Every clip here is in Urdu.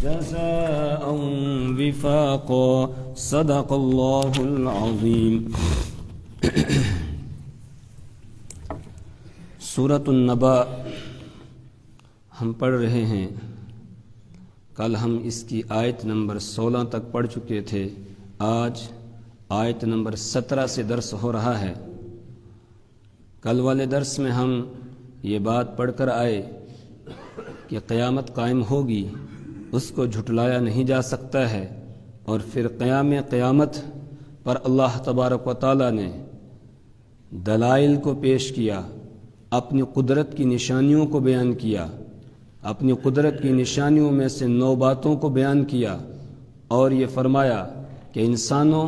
جزاء وفاقا صدق اللہ العظیم۔ سورۃ النبأ ہم پڑھ رہے ہیں۔ کل ہم اس کی آیت نمبر 16 تک پڑھ چکے تھے۔ آج آیت نمبر 17 سے درس ہو رہا ہے۔ کل والے درس میں ہم یہ بات پڑھ کر آئے کہ قیامت قائم ہوگی، اس کو جھٹلایا نہیں جا سکتا ہے، اور پھر قیامت پر اللہ تبارک و تعالیٰ نے دلائل کو پیش کیا، اپنی قدرت کی نشانیوں کو بیان کیا، اپنی قدرت کی نشانیوں میں سے 9 باتوں کو بیان کیا، اور یہ فرمایا کہ انسانوں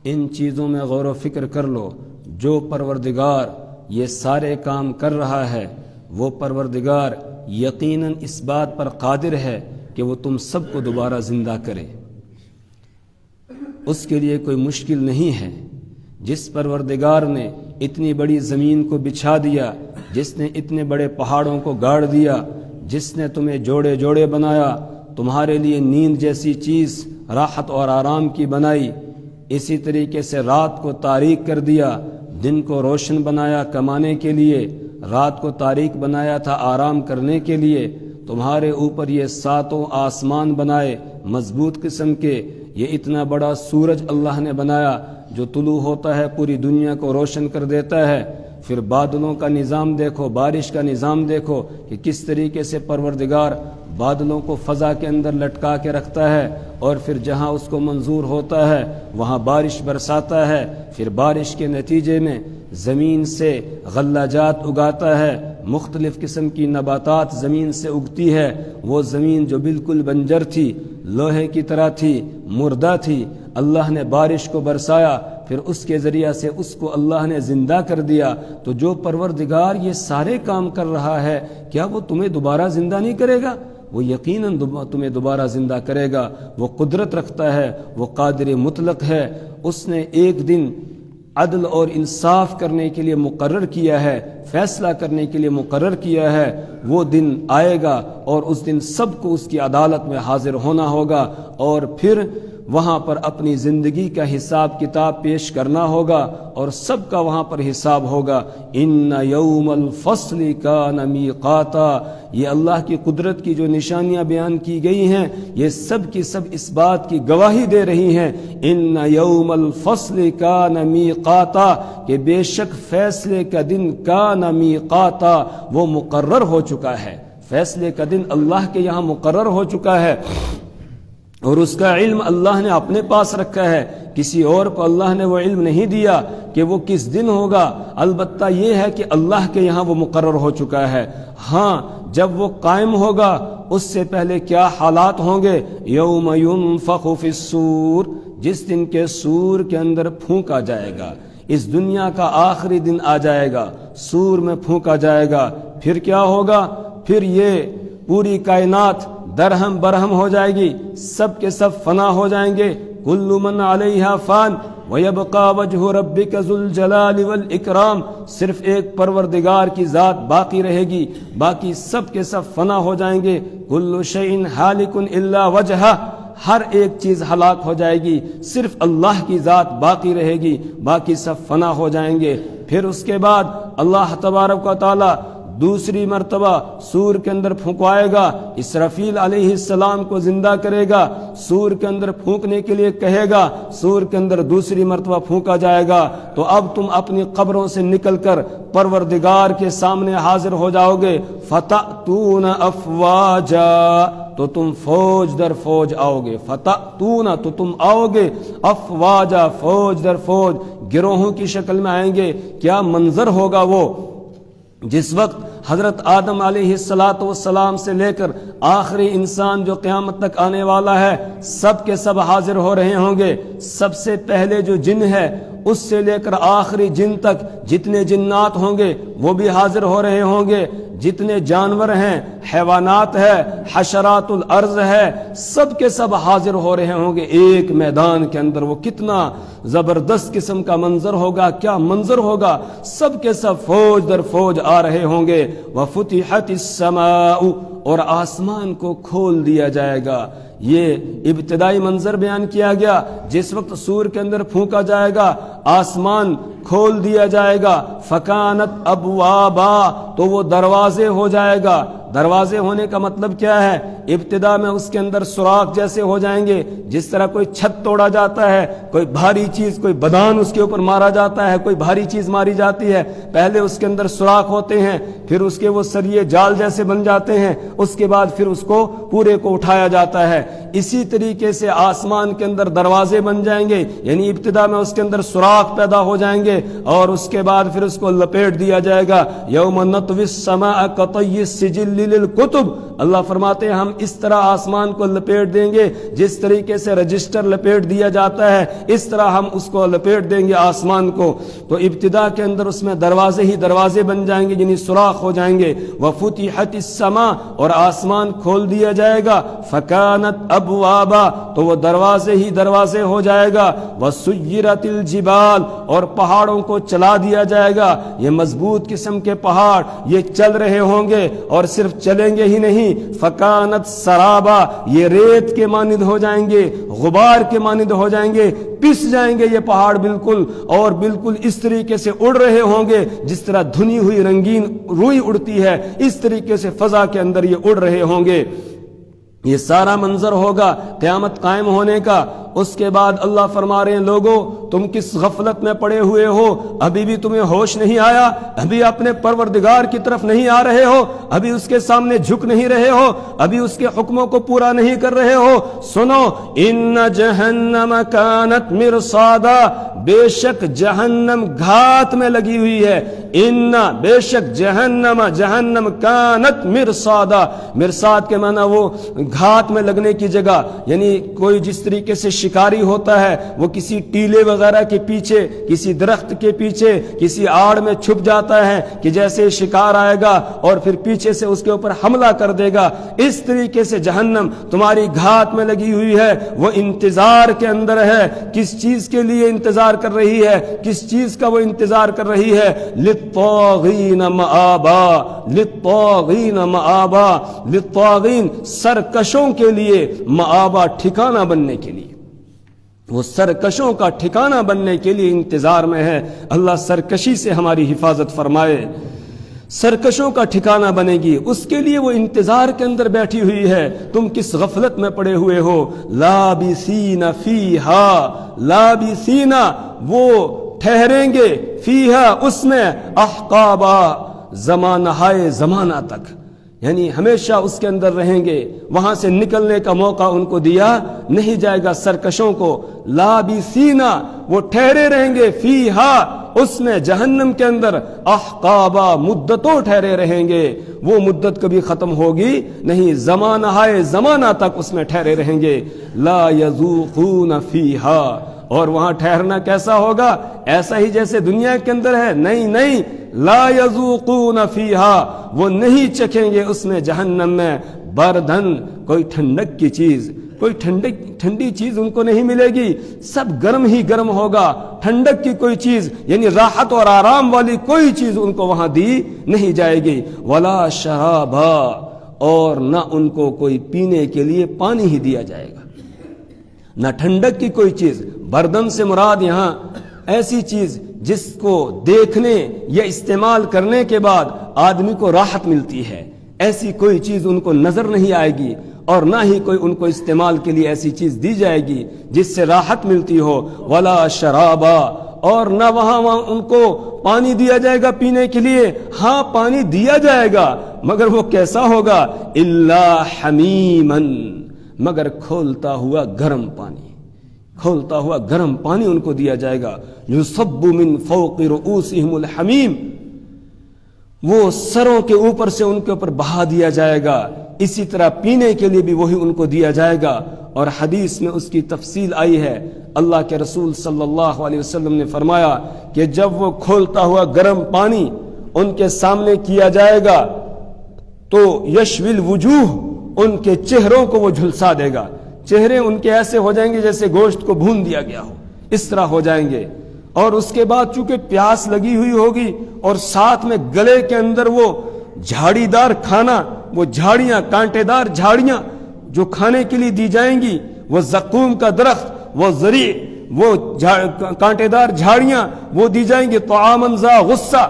ان چیزوں میں غور و فکر کر لو۔ جو پروردگار یہ سارے کام کر رہا ہے، وہ پروردگار یقیناً اس بات پر قادر ہے کہ وہ تم سب کو دوبارہ زندہ کرے۔ اس کے لیے کوئی مشکل نہیں ہے۔ جس پروردگار نے اتنی بڑی زمین کو بچھا دیا، جس نے اتنے بڑے پہاڑوں کو گاڑ دیا، جس نے تمہیں جوڑے جوڑے بنایا، تمہارے لیے نیند جیسی چیز راحت اور آرام کی بنائی، اسی طریقے سے رات کو تاریک کر دیا، دن کو روشن بنایا کمانے کے لیے، رات کو تاریک بنایا تھا آرام کرنے کے لیے، تمہارے اوپر یہ 7 آسمان بنائے مضبوط قسم کے، یہ اتنا بڑا سورج اللہ نے بنایا جو طلوع ہوتا ہے پوری دنیا کو روشن کر دیتا ہے۔ پھر بادلوں کا نظام دیکھو، بارش کا نظام دیکھو کہ کس طریقے سے پروردگار بادلوں کو فضا کے اندر لٹکا کے رکھتا ہے، اور پھر جہاں اس کو منظور ہوتا ہے وہاں بارش برساتا ہے۔ پھر بارش کے نتیجے میں زمین سے غلہ جات اگاتا ہے، مختلف قسم کی نباتات زمین سے اگتی ہے۔ وہ زمین جو بالکل بنجر تھی، لوہے کی طرح تھی، مردہ تھی، اللہ نے بارش کو برسایا، پھر اس کے ذریعہ سے اس کو اللہ نے زندہ کر دیا۔ تو جو پروردگار یہ سارے کام کر رہا ہے، کیا وہ تمہیں دوبارہ زندہ نہیں کرے گا؟ وہ یقیناً تمہیں دوبارہ زندہ کرے گا۔ وہ قدرت رکھتا ہے، وہ قادر مطلق ہے۔ اس نے ایک دن عدل اور انصاف کرنے کے لیے مقرر کیا ہے، فیصلہ کرنے کے لیے مقرر کیا ہے۔ وہ دن آئے گا اور اس دن سب کو اس کی عدالت میں حاضر ہونا ہوگا، اور پھر وہاں پر اپنی زندگی کا حساب کتاب پیش کرنا ہوگا، اور سب کا وہاں پر حساب ہوگا۔ ان یوم الفصل کان میقاتا، یہ اللہ کی قدرت کی جو نشانیاں بیان کی گئی ہیں، یہ سب کی سب اس بات کی گواہی دے رہی ہیں۔ ان یوم الفصل کان میقاتا، کہ بے شک فیصلے کا دن کان میقاتا، وہ مقرر ہو چکا ہے۔ فیصلے کا دن اللہ کے یہاں مقرر ہو چکا ہے، اور اس کا علم اللہ نے اپنے پاس رکھا ہے۔ کسی اور کو اللہ نے وہ علم نہیں دیا کہ وہ کس دن ہوگا، البتہ یہ ہے کہ اللہ کے یہاں وہ مقرر ہو چکا ہے۔ ہاں، جب وہ قائم ہوگا اس سے پہلے کیا حالات ہوں گے؟ یوم ینفخ فی الصور، جس دن کے سور کے اندر پھونکا جائے گا۔ اس دنیا کا آخری دن آ جائے گا، سور میں پھونکا جائے گا۔ پھر کیا ہوگا؟ پھر یہ پوری کائنات درہم برہم ہو جائے گی، سب کے سب فنا ہو جائیں گے۔ کل من علیہا فان ویبقى وجہ ربک ذو الجلال والاکرام، صرف ایک پروردگار کی ذات باقی رہے گی، باقی سب کے سب فنا ہو جائیں گے۔ کل شیء ہالک الا وجہہ، ہر ایک چیز ہلاک ہو جائے گی، صرف اللہ کی ذات باقی رہے گی، باقی سب فنا ہو جائیں گے۔ پھر اس کے بعد اللہ تبارک و تعالی دوسری مرتبہ سور کے اندر پھونکوائے گا، اسرافیل علیہ السلام کو زندہ کرے گا، سور کے اندر پھونکنے کے لیے کہے گا، سور کے اندر دوسری مرتبہ پھونکا جائے گا۔ تو اب تم اپنی قبروں سے نکل کر پروردگار کے سامنے حاضر ہو جاؤ گے۔ فتأتون افواجا، تو تم فوج در فوج آؤ گے۔ فتأتون، تو تم آؤ گے، افواجا، فوج در فوج، گروہوں کی شکل میں آئیں گے۔ کیا منظر ہوگا وہ جس وقت حضرت آدم علیہ السلام سے لے کر آخری انسان جو قیامت تک آنے والا ہے، سب کے سب حاضر ہو رہے ہوں گے۔ سب سے پہلے جو جن ہے اس سے لے کر آخری جن تک جتنے جنات ہوں گے وہ بھی حاضر ہو رہے ہوں گے، جتنے جانور ہیں، حیوانات ہے، حشرات الارض ہے، سب کے سب حاضر ہو رہے ہوں گے ایک میدان کے اندر۔ وہ کتنا زبردست قسم کا منظر ہوگا، کیا منظر ہوگا، سب کے سب فوج در فوج آ رہے ہوں گے۔ وَفُتِحَتِ السَّمَاءُ، اور آسمان کو کھول دیا جائے گا۔ یہ ابتدائی منظر بیان کیا گیا، جس وقت سور کے اندر پھونکا جائے گا آسمان کھول دیا جائے گا۔ فَكَانَتْ أَبْوَابًا، تو وہ دروازے ہو جائے گا۔ دروازے ہونے کا مطلب کیا ہے؟ ابتدا میں اس کے اندر سوراخ جیسے ہو جائیں گے، جس طرح کوئی چھت توڑا جاتا ہے، کوئی بھاری چیز، کوئی بدان اس کے اوپر مارا جاتا ہے، کوئی بھاری چیز ماری جاتی ہے، پہلے اس کے اندر سوراخ ہوتے ہیں، پھر اس کے وہ سریے جال جیسے بن جاتے ہیں، اس کے بعد پھر اس کو پورے کو اٹھایا جاتا ہے۔ اسی طریقے سے آسمان کے اندر دروازے بن جائیں گے، یعنی ابتدا میں اس کے اندر سوراخ پیدا ہو جائیں گے اور اس کے بعد پھر اس کو لپیٹ دیا جائے گا۔ یوم نطوی السماء کطی السجل للکتب، اللہ فرماتے ہیں ہم اس طرح آسمان کو لپیٹ دیں گے، جس طریقے سے رجسٹر لپیٹ دیا جاتا ہے اس طرح ہم اس کو لپیٹ دیں گے آسمان کو۔ تو ابتدا کے اندر اس میں دروازے ہی دروازے بن جائیں گے، یعنی سوراخ ہو جائیں گے۔ وفتحت السماء، اور آسمان کھول دیا جائے گا۔ فکانت ابوابا، تو وہ دروازے ہی دروازے ہو جائے گا۔ وسیرت الجبال، اور پہاڑوں کو چلا دیا جائے گا۔ یہ مضبوط قسم کے پہاڑ یہ چل رہے ہوں گے، اور صرف چلیں گے ہی نہیں، فکانت سرابا، یہ ریت کے مانند ہو جائیں گے، غبار کے مانند ہو جائیں گے، پس جائیں گے یہ پہاڑ بالکل، اور بالکل اس طریقے سے اڑ رہے ہوں گے جس طرح دھنی ہوئی رنگین روئی اڑتی ہے، اس طریقے سے فضا کے اندر یہ اڑ رہے ہوں گے۔ یہ سارا منظر ہوگا قیامت قائم ہونے کا۔ اس کے بعد اللہ فرما رہے ہیں لوگوں تم کس غفلت میں پڑے ہوئے ہو، ابھی بھی تمہیں ہوش نہیں آیا، ابھی اپنے پروردگار کی طرف نہیں آ رہے ہو، ابھی اس کے سامنے جھک نہیں رہے ہو، ابھی اس کے حکموں کو پورا نہیں کر رہے ہو۔ سنو، ان جہنم کانت مرصادا، بے شک جہنم گھات میں لگی ہوئی ہے۔ ان، بے شک جہنم، جہنم کانت مرصادا، مرصاد کے معنی وہ گھات میں لگنے کی جگہ، یعنی کوئی جس طریقے سے شکاری ہوتا ہے وہ کسی ٹیلے وغیرہ کے پیچھے، کسی درخت کے پیچھے، کسی آڑ میں چھپ جاتا ہے کہ جیسے شکار آئے گا اور پھر پیچھے سے اس کے اوپر حملہ کر دے گا، اس طریقے سے جہنم تمہاری گھات میں لگی ہوئی ہے۔ وہ انتظار کے اندر ہے، کس چیز کے لیے انتظار کر رہی ہے، کس چیز کا وہ انتظار کر رہی ہے؟ للطاغین مآبا، للطاغین مآبا، للطاغین سرکشوں کے لیے، مآبا ٹھکانہ بننے کے لیے، وہ سرکشوں کا ٹھکانہ بننے کے لیے انتظار میں ہے۔ اللہ سرکشی سے ہماری حفاظت فرمائے۔ سرکشوں کا ٹھکانہ بنے گی، اس کے لیے وہ انتظار کے اندر بیٹھی ہوئی ہے۔ تم کس غفلت میں پڑے ہوئے ہو؟ لابثین فیہا، لابثین، وہ ٹھہریں گے، فیہا، اس میں، احقابا، زمانہ زمانہ تک، یعنی ہمیشہ اس کے اندر رہیں گے، وہاں سے نکلنے کا موقع ان کو دیا نہیں جائے گا سرکشوں کو۔ لابثین، وہ ٹھہرے رہیں گے، فیہا، اس میں، جہنم کے اندر، احقابا، مدتوں ٹھہرے رہیں گے، وہ مدت کبھی ختم ہوگی نہیں، زمانہ زمانہ تک اس میں ٹھہرے رہیں گے۔ لا یذوقون فیہا، اور وہاں ٹھہرنا کیسا ہوگا؟ ایسا ہی جیسے دنیا کے اندر ہے؟ نہیں نہیں، لا یذوقون فیہا، وہ نہیں چکھیں گے اس میں، جہنم میں، بردن، کوئی ٹھنڈک کی چیز، کوئی ٹھنڈی چیز ان کو نہیں ملے گی، سب گرم ہی گرم ہوگا، ٹھنڈک کی کوئی چیز یعنی راحت اور آرام والی کوئی چیز ان کو وہاں دی نہیں جائے گی۔ ولا شرابا، اور نہ ان کو کوئی پینے کے لیے پانی ہی دیا جائے گا، نہ ٹھنڈک کی کوئی چیز۔ بردن سے مراد یہاں ایسی چیز جس کو دیکھنے یا استعمال کرنے کے بعد آدمی کو راحت ملتی ہے، ایسی کوئی چیز ان کو نظر نہیں آئے گی، اور نہ ہی کوئی ان کو استعمال کے لیے ایسی چیز دی جائے گی جس سے راحت ملتی ہو۔ ولا شرابا، اور نہ وہاں ان کو پانی دیا جائے گا پینے کے لیے، ہاں پانی دیا جائے گا مگر وہ کیسا ہوگا؟ الا حمیما، مگر کھولتا ہوا گرم پانی، کھولتا ہوا گرم پانی ان کو دیا جائے گا۔ یصب من فوق رؤوسہم الحمیم، وہ سروں کے اوپر سے ان کے اوپر بہا دیا جائے گا۔ اسی طرح پینے کے لیے بھی وہی ان کو دیا جائے گا۔ اور حدیث میں اس کی تفصیل آئی ہے، اللہ کے رسول صلی اللہ علیہ وسلم نے فرمایا کہ جب وہ کھولتا ہوا گرم پانی ان کے سامنے کیا جائے گا تو یشوی الوجوہ، ان کے چہروں کو وہ جھلسا دے گا، چہرے ان کے ایسے ہو جائیں گے جیسے گوشت کو بھون دیا گیا ہو، اس طرح ہو جائیں گے۔ اور اس کے بعد چونکہ پیاس لگی ہوئی ہوگی اور ساتھ میں گلے کے اندر وہ جھاڑی دار کھانا، وہ جھاڑیاں، کانٹے دار جھاڑیاں جو کھانے کے لیے دی جائیں گی، وہ زقوم کا درخت، وہ زریع، وہ کانٹے دار جھاڑیاں وہ دی جائیں گی، طعامًا ذا غصہ،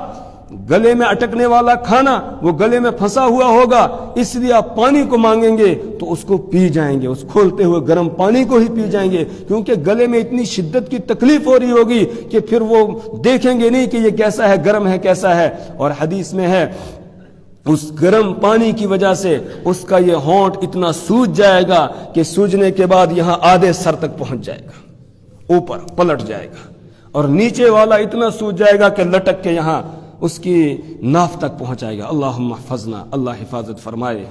گلے میں اٹکنے والا کھانا وہ گلے میں پھنسا ہوا ہوگا، اس لیے آپ پانی کو مانگیں گے تو اس کو پی جائیں گے، اس کھولتے ہوئے گرم پانی کو ہی پی جائیں گے، کیونکہ گلے میں اتنی شدت کی تکلیف ہو رہی ہوگی کہ پھر وہ دیکھیں گے نہیں کہ یہ کیسا ہے، گرم ہے کیسا ہے۔ اور حدیث میں ہے اس گرم پانی کی وجہ سے اس کا یہ ہونٹ اتنا سوج جائے گا کہ سوجنے کے بعد یہاں آدھے سر تک پہنچ جائے گا، اوپر پلٹ جائے گا، اور نیچے والا اتنا سوج جائے گا کہ لٹک کے یہاں اس کی ناف تک پہنچائے گا۔ اللہم احفظنا، اللہ حفاظت فرمائے۔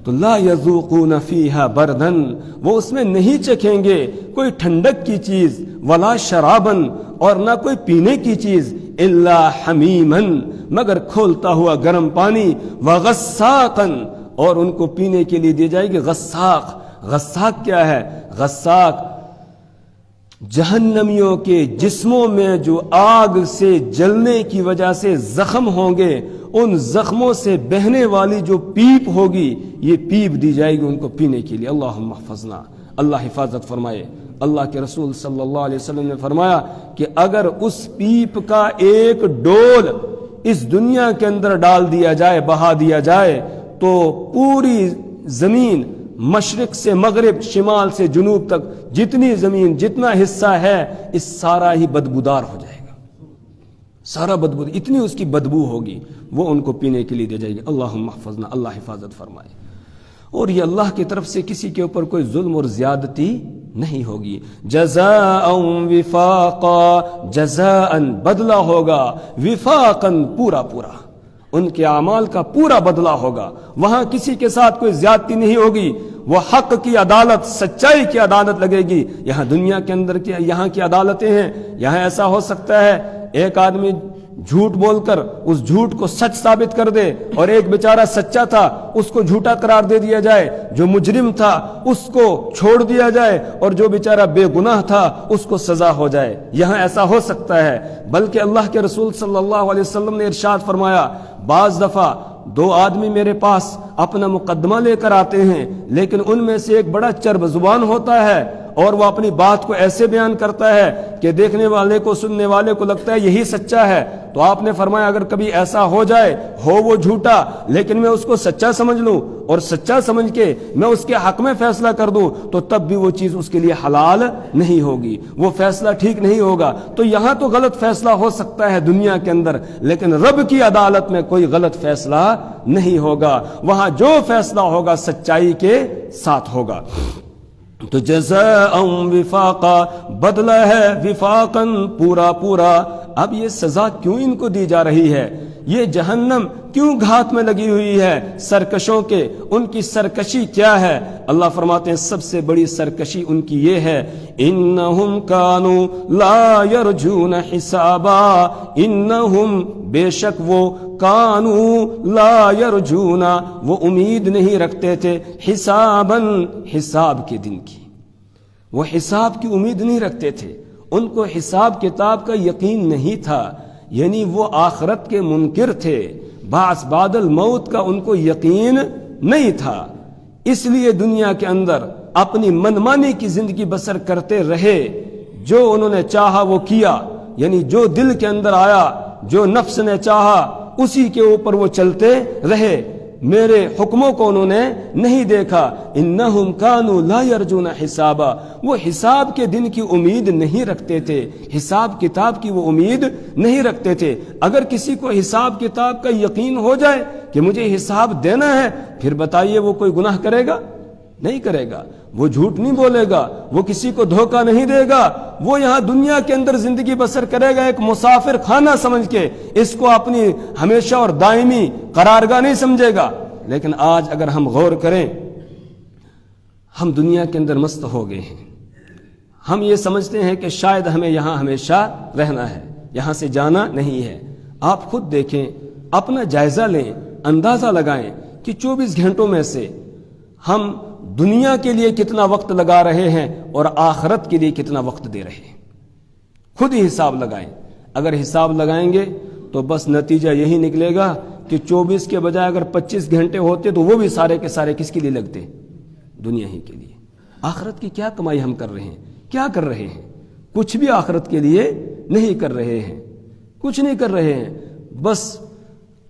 تو لا یذوقون فیہا بردن، وہ اس میں نہیں چکھیں گے کوئی ٹھنڈک کی چیز، ولا شرابن، اور نہ کوئی پینے کی چیز، الا حمیمن، مگر کھولتا ہوا گرم پانی، وغساقن، اور ان کو پینے کے لیے دی جائے گی غساق۔ غساق کیا ہے؟ غساق جہنمیوں کے جسموں میں جو آگ سے جلنے کی وجہ سے زخم ہوں گے، ان زخموں سے بہنے والی جو پیپ ہوگی، یہ پیپ دی جائے گی ان کو پینے کے لیے۔ اللہم احفظنا، اللہ حفاظت فرمائے۔ اللہ کے رسول صلی اللہ علیہ وسلم نے فرمایا کہ اگر اس پیپ کا ایک ڈول اس دنیا کے اندر ڈال دیا جائے، بہا دیا جائے، تو پوری زمین، مشرق سے مغرب، شمال سے جنوب تک جتنی زمین، جتنا حصہ ہے، اس سارا ہی بدبودار ہو جائے گا، سارا بدبو، اتنی اس کی بدبو ہوگی، وہ ان کو پینے کے لیے دے جائے گی۔ اللہم احفظنا، اللہ حفاظت فرمائے۔ اور یہ اللہ کی طرف سے کسی کے اوپر کوئی ظلم اور زیادتی نہیں ہوگی۔ جزاء وفاقا، جزاء بدلہ ہوگا، وفاقا پورا پورا، ان کے اعمال کا پورا بدلہ ہوگا، وہاں کسی کے ساتھ کوئی زیادتی نہیں ہوگی، وہ حق کی عدالت، سچائی کی عدالت لگے گی۔ یہاں دنیا کے اندر یہاں کی عدالتیں ہیں، یہاں ایسا ہو سکتا ہے ایک آدمی جھوٹ بول کر اس جھوٹ کو سچ ثابت کر دے، اور ایک بیچارہ سچا تھا اس کو جھوٹا قرار دے دیا جائے، جو مجرم تھا اس کو چھوڑ دیا جائے، اور جو بیچارہ بے گناہ تھا اس کو سزا ہو جائے۔ یہاں ایسا ہو سکتا ہے، بلکہ اللہ کے رسول صلی اللہ علیہ وسلم نے ارشاد فرمایا، بعض دفعہ دو آدمی میرے پاس اپنا مقدمہ لے کر آتے ہیں، لیکن ان میں سے ایک بڑا چرب زبان ہوتا ہے، اور وہ اپنی بات کو ایسے بیان کرتا ہے کہ دیکھنے والے کو، سننے والے کو لگتا ہے یہی سچا ہے۔ تو آپ نے فرمایا اگر کبھی ایسا ہو جائے، ہو وہ جھوٹا لیکن میں اس کو سچا سمجھ لوں اور سچا سمجھ کے میں اس کے حق میں فیصلہ کر دوں، تو تب بھی وہ چیز اس کے لیے حلال نہیں ہوگی، وہ فیصلہ ٹھیک نہیں ہوگا۔ تو یہاں تو غلط فیصلہ ہو سکتا ہے دنیا کے اندر، لیکن رب کی عدالت میں کوئی غلط فیصلہ نہیں ہوگا، وہاں جو فیصلہ ہوگا سچائی کے ساتھ ہوگا۔ تو جزاء وفاقا، بدلہ ہے وفاقا پورا پورا۔ اب یہ سزا کیوں ان کو دی جا رہی ہے؟ یہ جہنم کیوں گھات میں لگی ہوئی ہے سرکشوں کے؟ ان کی سرکشی کیا ہے؟ اللہ فرماتے ہیں سب سے بڑی سرکشی ان کی یہ ہے، انہم کانوا لا یرجون حسابا، انہم بے شک وہ، کانوا لا یرجون وہ امید نہیں رکھتے تھے، حسابا حساب کے دن کی، وہ حساب کی امید نہیں رکھتے تھے، ان کو حساب کتاب کا یقین نہیں تھا، یعنی وہ آخرت کے منکر تھے، بعث بعد الموت کا ان کو یقین نہیں تھا، اس لیے دنیا کے اندر اپنی منمانی کی زندگی بسر کرتے رہے، جو انہوں نے چاہا وہ کیا، یعنی جو دل کے اندر آیا، جو نفس نے چاہا اسی کے اوپر وہ چلتے رہے، میرے حکموں کو انہوں نے نہیں دیکھا۔ انہم کانوا لا یرجون حسابا، وہ حساب کے دن کی امید نہیں رکھتے تھے، حساب کتاب کی وہ امید نہیں رکھتے تھے۔ اگر کسی کو حساب کتاب کا یقین ہو جائے کہ مجھے حساب دینا ہے، پھر بتائیے وہ کوئی گناہ کرے گا؟ نہیں کرے گا، وہ جھوٹ نہیں بولے گا، وہ کسی کو دھوکہ نہیں دے گا، وہ یہاں دنیا کے اندر زندگی بسر کرے گا ایک مسافر خانہ سمجھ کے، اس کو اپنی ہمیشہ اور دائمی قرارگاہ نہیں سمجھے گا، لیکن آج اگر ہم غور کریں، ہم دنیا کے اندر مست ہو گئے ہیں. ہم یہ سمجھتے ہیں کہ شاید ہمیں یہاں ہمیشہ رہنا ہے، یہاں سے جانا نہیں ہے. آپ خود دیکھیں، اپنا جائزہ لیں، اندازہ لگائیں کہ 24 گھنٹوں میں سے ہم دنیا کے لیے کتنا وقت لگا رہے ہیں اور آخرت کے لیے کتنا وقت دے رہے ہیں. خود ہی حساب لگائیں. اگر حساب لگائیں گے تو بس نتیجہ یہی نکلے گا کہ 24 کے بجائے اگر 25 گھنٹے ہوتے تو وہ بھی سارے کے سارے کس کے لیے لگتے؟ دنیا ہی کے لیے. آخرت کی کیا کمائی ہم کر رہے ہیں؟ کیا کر رہے ہیں؟ کچھ بھی آخرت کے لیے نہیں کر رہے ہیں، کچھ نہیں کر رہے ہیں. بس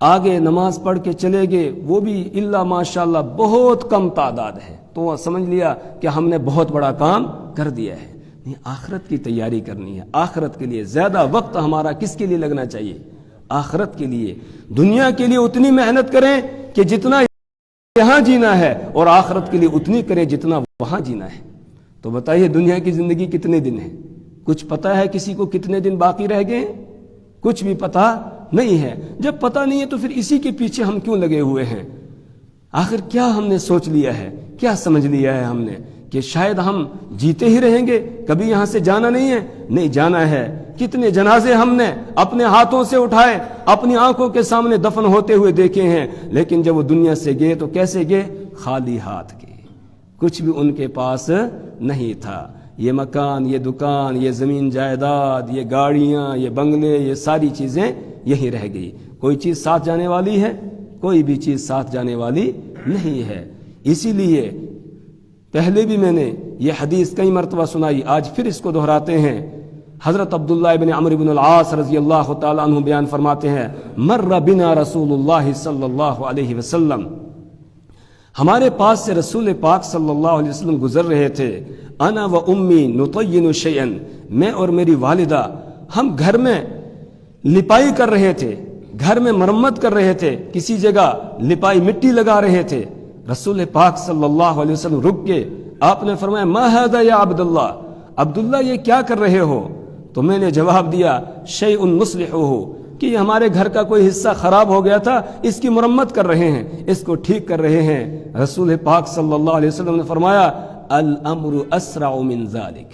آگے نماز پڑھ کے چلے گئے، وہ بھی الا ماشاءاللہ بہت کم تعداد ہے، تو سمجھ لیا کہ ہم نے بہت بڑا کام کر دیا ہے. نہیں، آخرت کی تیاری کرنی ہے. آخرت کے لیے زیادہ وقت ہمارا کس کے لیے لگنا چاہیے؟ آخرت کے لیے. دنیا کے لیے اتنی محنت کریں کہ جتنا یہاں جینا ہے، اور آخرت کے لیے اتنی کریں جتنا وہاں جینا ہے. تو بتائیے دنیا کی زندگی کتنے دن ہے؟ کچھ پتہ ہے کسی کو کتنے دن باقی رہ گئے؟ کچھ بھی پتہ نہیں ہے. جب پتہ نہیں ہے تو پھر اسی کے پیچھے ہم کیوں لگے ہوئے ہیں؟ آخر کیا ہم نے سوچ لیا ہے، کیا سمجھ لیا ہے ہم نے کہ شاید ہم جیتے ہی رہیں گے، کبھی یہاں سے جانا نہیں ہے؟ نہیں، جانا ہے. کتنے جنازے ہم نے اپنے ہاتھوں سے اٹھائے، اپنی آنکھوں کے سامنے دفن ہوتے ہوئے دیکھے ہیں، لیکن جب وہ دنیا سے گئے تو کیسے گئے؟ خالی ہاتھ گئے. کچھ بھی ان کے پاس نہیں تھا. یہ مکان، یہ دکان، یہ زمین جائیداد، یہ گاڑیاں، یہ بنگلے، یہ ساری چیزیں یہی رہ گئی. کوئی چیز ساتھ جانے والی ہے؟ کوئی بھی چیز ساتھ جانے والی نہیں ہے. اسی لیے پہلے بھی میں نے یہ حدیث کئی مرتبہ سنائی، آج پھر اس کو دہراتے ہیں. حضرت عبداللہ ابن عمرو بن العاص رضی اللہ تعالیٰ عنہ بیان فرماتے ہیں، مر بنا رسول اللہ صلی اللہ علیہ وسلم، ہمارے پاس سے رسول پاک صلی اللہ علیہ وسلم گزر رہے تھے. انا و امی نطین شیئا، میں اور میری والدہ ہم گھر میں لپائی کر رہے تھے، گھر میں مرمت کر رہے تھے، کسی جگہ لپائی مٹی لگا رہے تھے. رسول پاک صلی اللہ علیہ وسلم رک کے آپ نے فرمایا، ما ھذا یا عبداللہ، عبداللہ یہ کیا کر رہے ہو؟ تو میں نے جواب دیا، شیء نصلحہ، کہ یہ ہمارے گھر کا کوئی حصہ خراب ہو گیا تھا، اس کی مرمت کر رہے ہیں، اس کو ٹھیک کر رہے ہیں. رسول پاک صلی اللہ علیہ وسلم نے فرمایا، الامر اسرع من ذلک،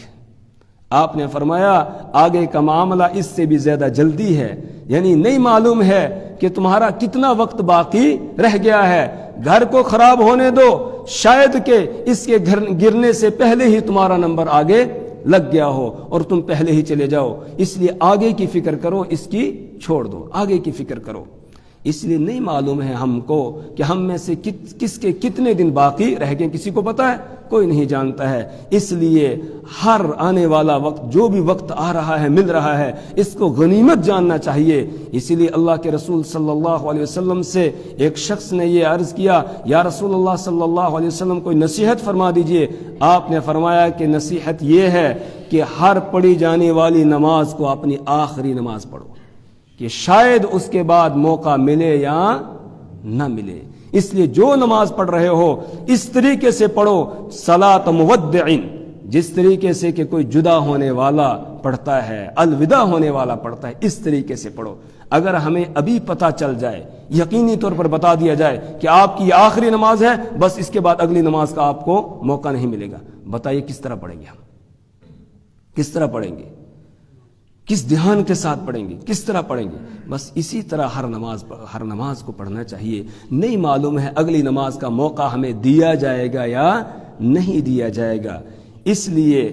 آپ نے فرمایا آگے کا معاملہ اس سے بھی زیادہ جلدی ہے. یعنی نہیں معلوم ہے کہ تمہارا کتنا وقت باقی رہ گیا ہے. گھر کو خراب ہونے دو، شاید کہ اس کے گرنے سے پہلے ہی تمہارا نمبر آگے لگ گیا ہو اور تم پہلے ہی چلے جاؤ. اس لیے آگے کی فکر کرو، اس کی چھوڑ دو، آگے کی فکر کرو. اس لیے نہیں معلوم ہے ہم کو کہ ہم میں سے کس کے کتنے دن باقی رہ گئے. کسی کو پتا ہے؟ کوئی نہیں جانتا ہے. اس لیے ہر آنے والا وقت، جو بھی وقت آ رہا ہے، مل رہا ہے، اس کو غنیمت جاننا چاہیے. اسی لیے اللہ کے رسول صلی اللہ علیہ وسلم سے ایک شخص نے یہ عرض کیا، یا رسول اللہ صلی اللہ علیہ وسلم کوئی نصیحت فرما دیجئے. آپ نے فرمایا کہ نصیحت یہ ہے کہ ہر پڑھی جانے والی نماز کو اپنی آخری نماز پڑھو، کہ شاید اس کے بعد موقع ملے یا نہ ملے. اس لیے جو نماز پڑھ رہے ہو اس طریقے سے پڑھو، صلاۃ مودع، جس طریقے سے کہ کوئی جدا ہونے والا پڑھتا ہے، الوداع ہونے والا پڑھتا ہے، اس طریقے سے پڑھو. اگر ہمیں ابھی پتہ چل جائے، یقینی طور پر بتا دیا جائے کہ آپ کی یہ آخری نماز ہے، بس اس کے بعد اگلی نماز کا آپ کو موقع نہیں ملے گا، بتائیے کس طرح پڑھیں گے؟ ہم کس طرح پڑھیں گے؟ کس دھیان کے ساتھ پڑھیں گے؟ کس طرح پڑھیں گے؟ بس اسی طرح ہر نماز کو پڑھنا چاہیے. نہیں معلوم ہے اگلی نماز کا موقع ہمیں دیا جائے گا یا نہیں دیا جائے گا. اس لیے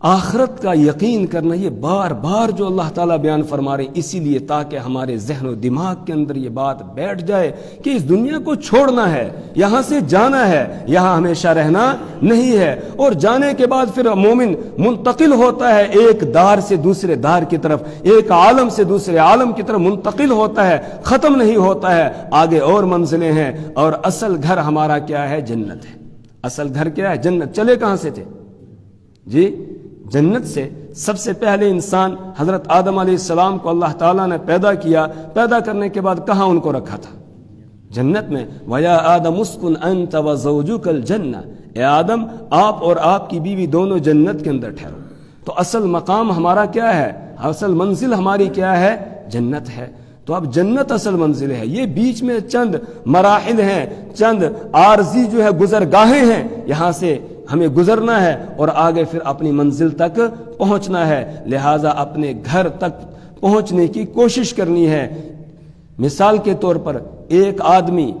آخرت کا یقین کرنا، یہ بار بار جو اللہ تعالیٰ بیان فرما رہے ہیں، اسی لیے تاکہ ہمارے ذہن و دماغ کے اندر یہ بات بیٹھ جائے کہ اس دنیا کو چھوڑنا ہے، یہاں سے جانا ہے، یہاں ہمیشہ رہنا نہیں ہے. اور جانے کے بعد پھر مومن منتقل ہوتا ہے ایک دار سے دوسرے دار کی طرف، ایک عالم سے دوسرے عالم کی طرف منتقل ہوتا ہے، ختم نہیں ہوتا ہے. آگے اور منزلیں ہیں، اور اصل گھر ہمارا کیا ہے؟ جنت ہے. اصل گھر کیا ہے؟ جنت. چلے کہاں سے تھے جی؟ جنت سے. سب سے پہلے انسان حضرت آدم علیہ السلام کو اللہ تعالیٰ نے پیدا کیا. پیدا کرنے کے بعد کہاں ان کو رکھا تھا؟ جنت میں. وَيَا آدَمُ اسْكُنْ أَنْتَ وَزَوْجُكَ الْجَنَّةَ، اے آدم آپ اور آپ کی بیوی دونوں جنت کے اندر ٹھہرو. تو اصل مقام ہمارا کیا ہے؟ اصل منزل ہماری کیا ہے؟ جنت ہے. تو اب جنت اصل منزل ہے. یہ بیچ میں چند مراحل ہیں, چند عارضی جو ہے گزرگاہیں ہیں, یہاں سے ہمیں گزرنا ہے اور آگے پھر اپنی منزل تک پہنچنا ہے. لہٰذا اپنے گھر تک پہنچنے کی کوشش کرنی ہے. مثال کے طور پر ایک آدمی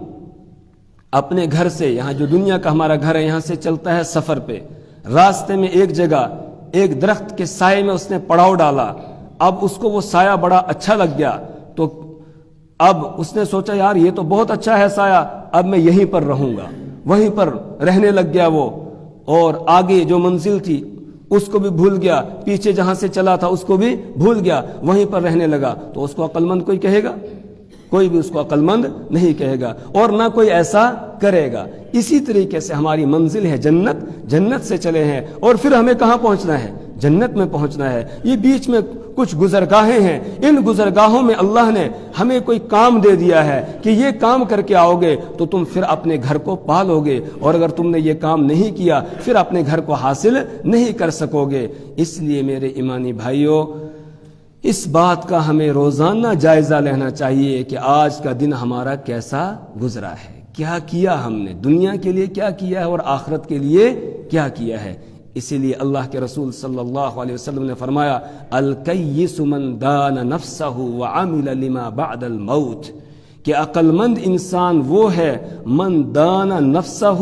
اپنے گھر سے, یہاں جو دنیا کا ہمارا گھر ہے, یہاں سے چلتا ہے سفر پہ, راستے میں ایک جگہ ایک درخت کے سائے میں اس نے پڑاؤ ڈالا. اب اس کو وہ سایہ بڑا اچھا لگ گیا, تو اب اس نے سوچا یار یہ تو بہت اچھا ہے سایہ, اب میں یہیں پر رہوں گا. وہیں پر رہنے لگ گیا وہ, اور آگے جو منزل تھی اس کو بھی بھول گیا, پیچھے جہاں سے چلا تھا اس کو بھی بھول گیا, وہیں پر رہنے لگا. تو اس کو عقل مند کوئی کہے گا؟ کوئی بھی اس کو عقل مند نہیں کہے گا, اور نہ کوئی ایسا کرے گا. اسی طریقے سے ہماری منزل ہے جنت, جنت سے چلے ہیں اور پھر ہمیں کہاں پہنچنا ہے؟ جنت میں پہنچنا ہے. یہ بیچ میں کچھ گزرگاہیں ہیں, ان گزرگاہوں میں اللہ نے ہمیں کوئی کام دے دیا ہے کہ یہ کام کر کے آؤ گے تو تم پھر اپنے گھر کو پالو گے, اور اگر تم نے یہ کام نہیں کیا پھر اپنے گھر کو حاصل نہیں کر سکو گے. اس لیے میرے ایمانی بھائیوں, اس بات کا ہمیں روزانہ جائزہ لینا چاہیے کہ آج کا دن ہمارا کیسا گزرا ہے, کیا کیا ہم نے, دنیا کے لیے کیا کیا ہے اور آخرت کے لیے کیا کیا ہے. اسی لیے اللہ کے رسول صلی اللہ علیہ وسلم نے فرمایا, الکیس من دان نفسہ وعمل لما بعد الموت, کہ عقل مند انسان وہ ہے من دان نفسہ,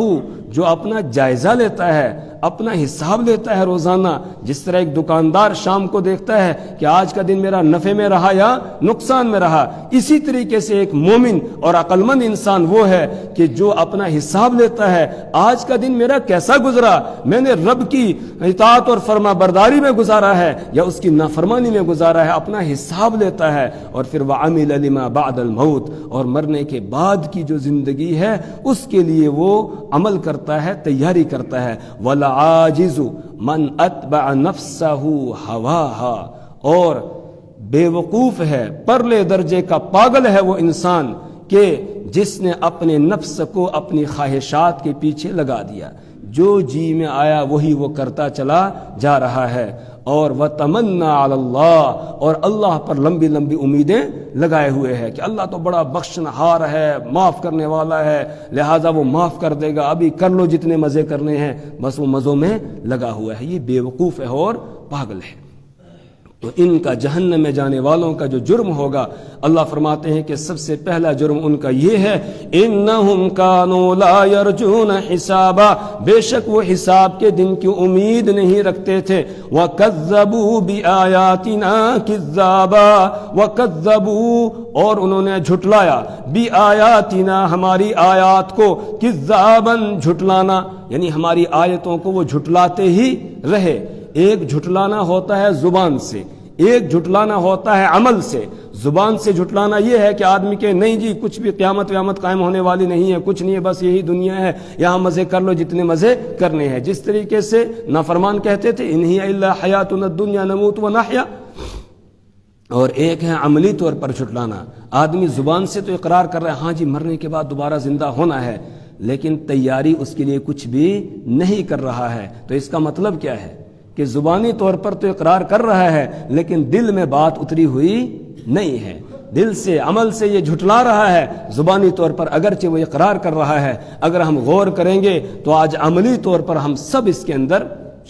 جو اپنا جائزہ لیتا ہے, اپنا حساب لیتا ہے روزانہ. جس طرح ایک دکاندار شام کو دیکھتا ہے کہ آج کا دن میرا نفع میں رہا یا نقصان میں رہا, اسی طریقے سے ایک مومن اور عقل مند انسان وہ ہے کہ جو اپنا حساب لیتا ہے, آج کا دن میرا کیسا گزرا, میں نے رب کی اطاعت اور فرما برداری میں گزارا ہے یا اس کی نافرمانی میں گزارا ہے. اپنا حساب لیتا ہے, اور پھر وعمل لما بعد الموت, اور مرنے کے بعد کی جو زندگی ہے اس کے لیے وہ عمل کرتا ہے, تیاری کرتا ہے. وَالْعَاجِزُ مَنْ أَتْبَعَ نَفْسَهُ هَوَاهَا, اور بے وقوف ہے, پرلے درجے کا پاگل ہے وہ انسان کہ جس نے اپنے نفس کو اپنی خواہشات کے پیچھے لگا دیا, جو جی میں آیا وہی وہ کرتا چلا جا رہا ہے. اور وَتَمَنَّا عَلَى اللَّهِ, اور اللہ پر لمبی لمبی امیدیں لگائے ہوئے ہے کہ اللہ تو بڑا بخشنہار ہے, معاف کرنے والا ہے, لہٰذا وہ معاف کر دے گا, ابھی کر لو جتنے مزے کرنے ہیں, بس وہ مزوں میں لگا ہوا ہے. یہ بے وقوف ہے اور پاگل ہے. تو ان کا جہنم میں جانے والوں کا جو جرم ہوگا, اللہ فرماتے ہیں کہ سب سے پہلا جرم ان کا یہ ہے, انہم کانوا لا یرجون حسابا, بے شک وہ حساب کے دن کی امید نہیں رکھتے تھے. وکذبوا بآیاتنا کذابا, وکذبوا, اور انہوں نے جھٹلایا, بآیاتنا, ہماری آیات کو, کذابا, جھٹلانا, یعنی ہماری آیتوں کو وہ جھٹلاتے ہی رہے. ایک جھٹلانا ہوتا ہے زبان سے, ایک جھٹلانا ہوتا ہے عمل سے. زبان سے جھٹلانا یہ ہے کہ آدمی کے نہیں جی کچھ بھی قیامت ویامت قائم ہونے والی نہیں ہے, کچھ نہیں ہے, بس یہی دنیا ہے, یہاں مزے کر لو جتنے مزے کرنے ہیں. جس طریقے سے نافرمان کہتے تھے ان ہی الا حیاتنا الدنیا نموت ونحیا. اور ایک ہے عملی طور پر جھٹلانا, آدمی زبان سے تو اقرار کر رہا ہے ہاں جی مرنے کے بعد دوبارہ زندہ ہونا ہے, لیکن تیاری اس کے لیے کچھ بھی نہیں کر رہا ہے. تو اس کا مطلب کیا ہے کہ زبانی طور پر تو اقرار کر رہا ہے لیکن دل میں بات اتری ہوئی نہیں ہے, دل سے عمل سے یہ جھٹلا رہا ہے. زبانی طور پر اگرچہ وہ اقرار کر رہا ہے, اگر ہم غور کریں گے تو آج عملی طور پر ہم سب اس کے اندر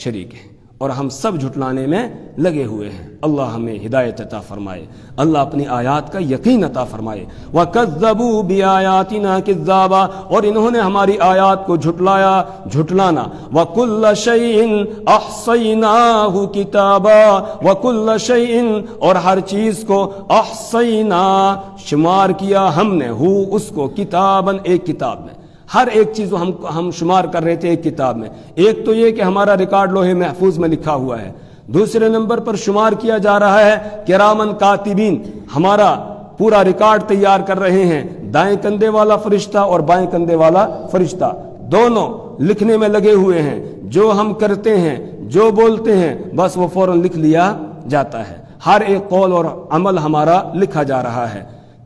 شریک ہیں اور ہم سب جھٹلانے میں لگے ہوئے ہیں. اللہ ہمیں ہدایت عطا فرمائے, اللہ اپنی آیات کا یقین عطا فرمائے. وَكَذَّبُوا بِآيَاتِنَا كِذَّابًا, اور انہوں نے ہماری آیات کو جھٹلایا, جھٹلانا. وَكُلَّ شَيْءٍ أَحْصَيْنَاهُ كِتَابًا, وَكُلَّ شَيْءٍ, اور ہر چیز کو, أَحْصَيْنَا, شمار کیا ہم نے, ہو اس کو, کتاباً, ایک کتاب میں. ہر ایک چیز ہم شمار کر رہے تھے ایک کتاب میں. ایک تو یہ کہ ہمارا ریکارڈ لوہے محفوظ میں لکھا ہوا ہے. دوسرے نمبر پر شمار کیا جا رہا ہے کرامن کاتبین, ہمارا پورا ریکارڈ تیار کر رہے ہیں. دائیں کندھے والا فرشتہ اور بائیں کندھے والا فرشتہ دونوں لکھنے میں لگے ہوئے ہیں. جو ہم کرتے ہیں, جو بولتے ہیں, بس وہ فوراً لکھ لیا جاتا ہے. ہر ایک قول اور عمل ہمارا لکھا جا رہا ہے.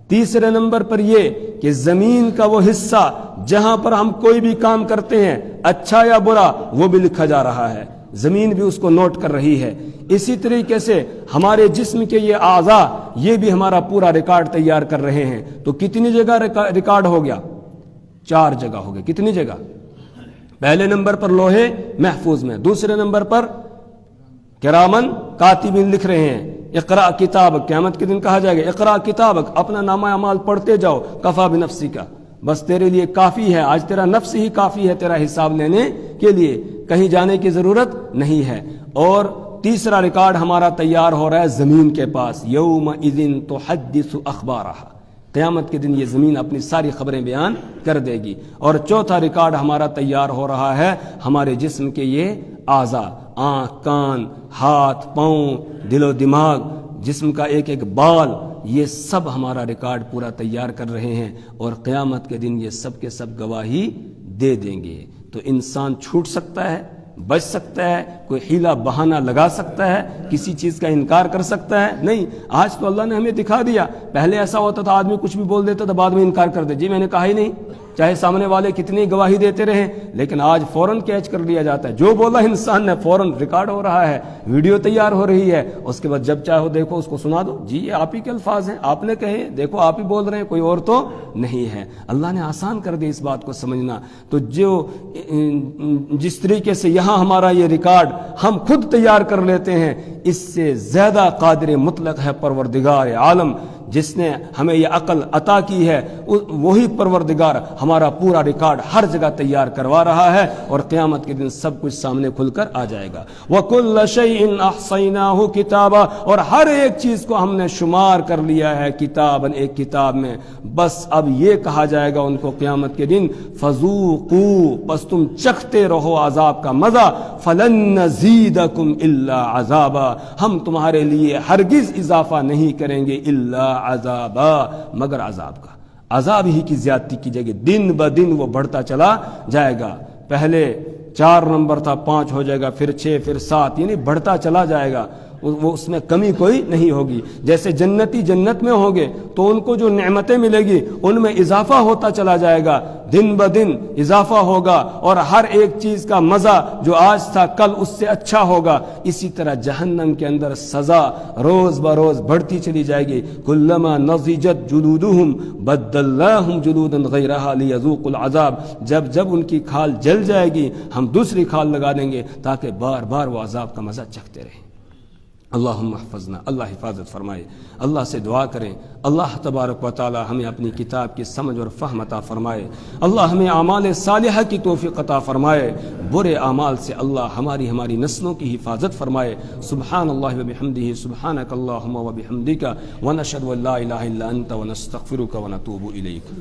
تیسرے نمبر پر یہ کہ زمین کا وہ حصہ جہاں پر ہم کوئی بھی کام کرتے ہیں, اچھا یا برا, وہ بھی لکھا جا رہا ہے. زمین بھی اس کو نوٹ کر رہی ہے۔ اسی طریقے سے ہمارے جسم کے یہ اعضاء یہ بھی ہمارا پورا ریکارڈ تیار کر رہے ہیں۔ تو کتنی جگہ ریکارڈ ہو گیا؟ 4 جگہ ہو گیا۔ کتنی جگہ؟ پہلے نمبر پر لوہے محفوظ میں، دوسرے نمبر پر کرامن کاتبین لکھ رہے ہیں۔ اقرا کتابک، قیامت کے دن کہا جائے گا اقرا کتابک، اپنا نامہ اعمال پڑھتے جاؤ، کفا بنفسک، بس تیرے لیے کافی ہے، آج تیرا نفس ہی کافی ہے تیرا حساب لینے کے لیے، کہیں جانے کی ضرورت نہیں ہے۔ اور تیسرا ریکارڈ ہمارا تیار ہو رہا ہے زمین کے پاس، یومئذ تحدث اخبارہا، قیامت کے دن یہ زمین اپنی ساری خبریں بیان کر دے گی۔ اور چوتھا ریکارڈ ہمارا تیار ہو رہا ہے ہمارے جسم کے یہ اعضاء، آنکھ، کان، ہاتھ، پاؤں، دل و دماغ، جسم کا ایک ایک بال، یہ سب ہمارا ریکارڈ پورا تیار کر رہے ہیں، اور قیامت کے دن یہ سب کے سب گواہی دے دیں گے۔ تو انسان چھوٹ سکتا ہے، بچ سکتا ہے، کوئی حیلہ بہانہ لگا سکتا ہے، کسی چیز کا انکار کر سکتا ہے؟ نہیں۔ آج تو اللہ نے ہمیں دکھا دیا، پہلے ایسا ہوتا تھا آدمی کچھ بھی بول دیتا تھا، بعد میں انکار کر دے، جی میں نے کہا ہی نہیں، چاہے سامنے والے کتنی گواہی دیتے رہیں، لیکن آج فوراً کیچ کر لیا جاتا ہے، جو بولا انسان نے فوراً ریکارڈ ہو رہا ہے، ویڈیو تیار ہو رہی ہے، اس کے بعد جب چاہو دیکھو اس کو سنا دو، جی یہ آپ ہی کے الفاظ ہیں، آپ نے کہے، دیکھو آپ ہی بول رہے ہیں، کوئی اور تو نہیں ہے۔ اللہ نے آسان کر دی اس بات کو سمجھنا۔ تو جس طریقے سے یہاں ہمارا یہ ریکارڈ ہم خود تیار کر لیتے ہیں، اس سے زیادہ قادر مطلق ہے پروردگار عالم، جس نے ہمیں یہ عقل عطا کی ہے، وہی پروردگار ہمارا پورا ریکارڈ ہر جگہ تیار کروا رہا ہے، اور قیامت کے دن سب کچھ سامنے کھل کر آ جائے گا۔ وَكُلَّ شَيْءٍ أَحْصَيْنَاهُ كِتَابًا، اور ہر ایک چیز کو ہم نے شمار کر لیا ہے کتاباً، ایک کتاب میں۔ بس اب یہ کہا جائے گا ان کو قیامت کے دن فَذُوقُوا، بس تم چکھتے رہو عذاب کا مزہ، فَلَن نَّزِيدَكُمْ إِلَّا عَذَابًا، ہم تمہارے لیے ہرگز اضافہ نہیں کریں گے، إِلَّا عذابا، مگر عذاب کا، عذاب ہی کی زیادتی کی جائے گی، دن بدن وہ بڑھتا چلا جائے گا۔ پہلے 4 نمبر تھا، 5 ہو جائے گا، پھر 6، پھر 7، یعنی بڑھتا چلا جائے گا، وہ اس میں کمی کوئی نہیں ہوگی۔ جیسے جنتی جنت میں ہوں گے تو ان کو جو نعمتیں ملے گی ان میں اضافہ ہوتا چلا جائے گا، دن بدن اضافہ ہوگا، اور ہر ایک چیز کا مزہ جو آج تھا کل اس سے اچھا ہوگا۔ اسی طرح جہنم کے اندر سزا روز بروز بڑھتی چلی جائے گی۔ کلما نضجت جلودہم بدلناہم جلودا غیرہا لیذوقوا العذاب، جب جب ان کی کھال جل جائے گی ہم دوسری کھال لگا دیں گے تاکہ بار بار وہ عذاب کا مزہ چکھتے رہیں۔ اللہم احفظنا، اللہ حفاظت فرمائے۔ اللہ سے دعا کریں اللہ تبارک و تعالی ہمیں اپنی کتاب کی سمجھ اور فہم عطا فرمائے، اللہ ہمیں اعمال صالحہ کی توفیق عطا فرمائے، برے اعمال سے اللہ ہماری نسلوں کی حفاظت فرمائے۔ سبحان اللہ و بحمدہ، سبحانک اللہم و بحمدک، ونشہد ان لا الہ الا انت ونستغفرک ونتوب الیک۔